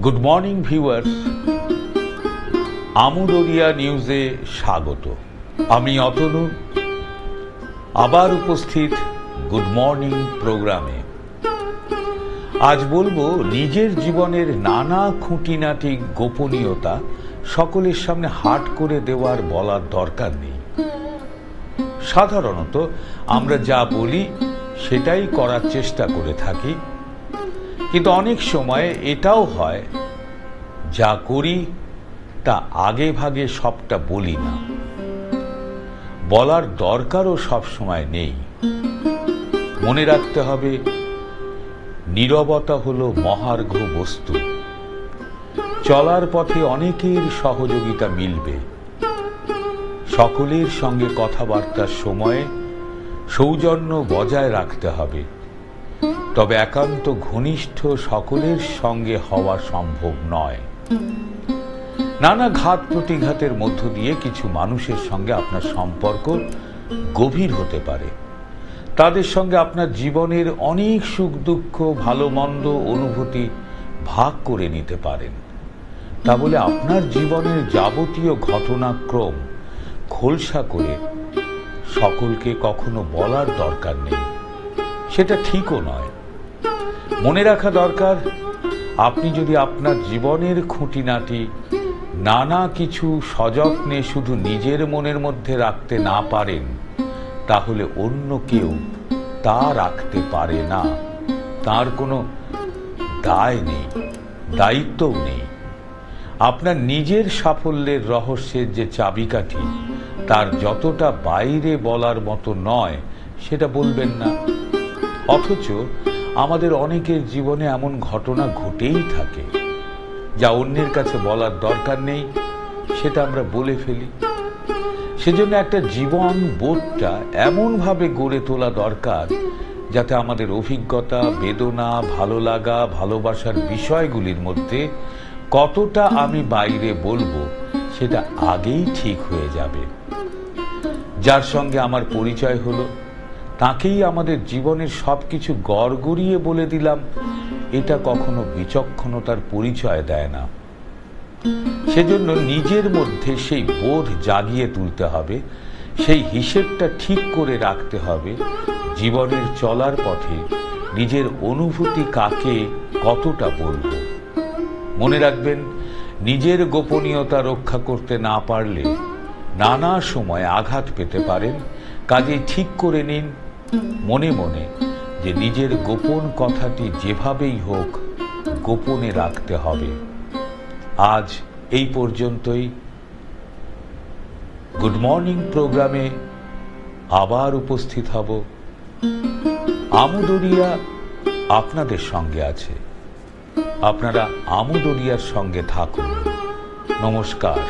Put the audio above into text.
Good morning viewers, আমুদরিয়া নিউজে স্বাগত। আমি অতনু, আবার উপস্থিত গুড মর্নিং প্রোগ্রামে। আজ বলবো নিজের জীবনের নানা খুঁটিনাটি গোপনীয়তা সকলের সামনে হাট করে দেওয়ার বলার দরকার নেই। সাধারণত আমরা যা বলি সেটাই করার চেষ্টা করে থাকি, কিন্তু অনেক সময় এটাও হয় যা করি তা আগে ভাগে সবটা বলি না। বলার দরকারও সব সময় নেই। মনে রাখতে হবে, নীরবতা হলো মহার্ঘ বস্তু। চলার পথে অনেকের সহযোগিতা মিলবে। সকলের সঙ্গে কথাবার্তার সময়ে সৌজন্য বজায় রাখতে হবে, তবে একান্ত ঘনিষ্ঠ সকলের সঙ্গে হওয়া সম্ভব নয়। নানা ঘাত প্রতিঘাতের মধ্য দিয়ে কিছু মানুষের সঙ্গে আপনার সম্পর্ক গভীর হতে পারে। তাদের সঙ্গে আপনার জীবনের অনেক সুখ দুঃখ, ভালো মন্দ অনুভূতি ভাগ করে নিতে পারেন। তা বলে আপনার জীবনের যাবতীয় ঘটনাক্রম খোলসা করে সকলকে কখনো বলার দরকার নেই, সেটা ঠিকও নয়। মনে রাখা দরকার, আপনি যদি আপনার জীবনের খুঁটিনাটি নানা কিছু সযত্নে শুধু নিজের মনের মধ্যে রাখতে না পারেন, তাহলে অন্য কেউ তা রাখতে পারে না। তার কোনো দায় নেই, দায়িত্বও নেই। আপনার নিজের সাফল্যের রহস্যের যে চাবিকাঠি, তার যতটা বাইরে বলার মতো নয় সেটা বলবেন না। অথচ আমাদের অনেকের জীবনে এমন ঘটনা ঘটেই থাকে যা অন্যের কাছে বলার দরকার নেই, সেটা আমরা বলে ফেলি। সেজন্য একটা জীবন বোধটা এমনভাবে গড়ে তোলা দরকার যাতে আমাদের অভিজ্ঞতা, বেদনা, ভালো লাগা, ভালোবাসার বিষয়গুলির মধ্যে কতটা আমি বাইরে বলবো সেটা আগেই ঠিক হয়ে যাবে। যার সঙ্গে আমার পরিচয় হলো, তাকেই আমাদের জীবনের সবকিছু গড়গড়িয়ে বলে দিলাম, এটা কখনো বিচক্ষণতার পরিচয় দেয় না। সেজন্য নিজের মধ্যে সেই বোধ জাগিয়ে তুলতে হবে, সেই হিসেবটা ঠিক করে রাখতে হবে। জীবনের চলার পথে নিজের অনুভূতি কাকে কতটা বলবো। মনে রাখবেন, নিজের গোপনীয়তা রক্ষা করতে না পারলে নানা সময় আঘাত পেতে পারেন। কাজেই ঠিক করে নিন মনে মনে যে নিজের গোপন কথাটি যেভাবেই হোক গোপনে রাখতে হবে। আজ এই পর্যন্তই। গুড মর্নিং প্রোগ্রামে আবার উপস্থিত হব। আমুদরিয়া আপনাদের সঙ্গে আছে। আপনারা আমুদরিয়ার সঙ্গে থাকুন। নমস্কার।